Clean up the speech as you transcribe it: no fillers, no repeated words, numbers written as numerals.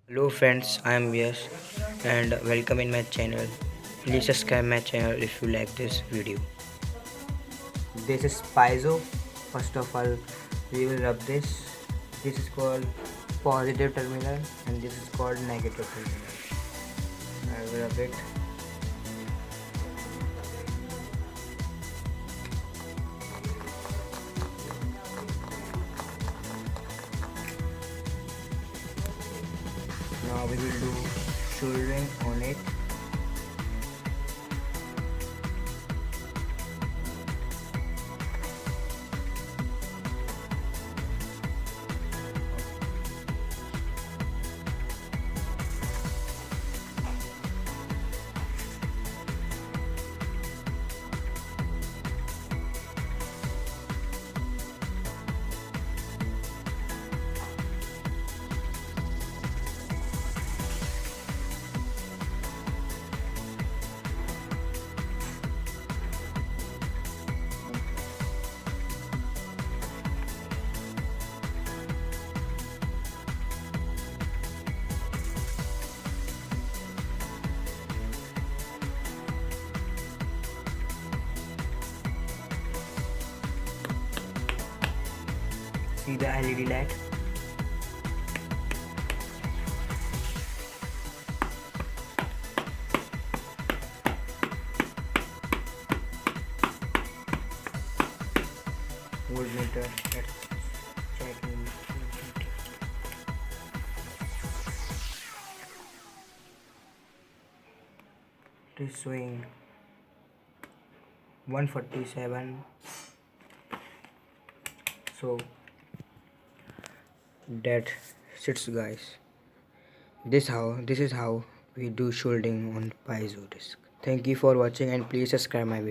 Hello friends, I am Yash and welcome in my channel. Please subscribe my channel if you like this video. This is piezo. First of all, we will rub this. This is called positive terminal and this is called negative terminal. I will rub it. Now we will do soldering on it. See the LED light. Voltmeter. Let's check. It is showing 147. So that sits, guys. This is how we do soldering on piezo disc. Thank you for watching and please subscribe my video.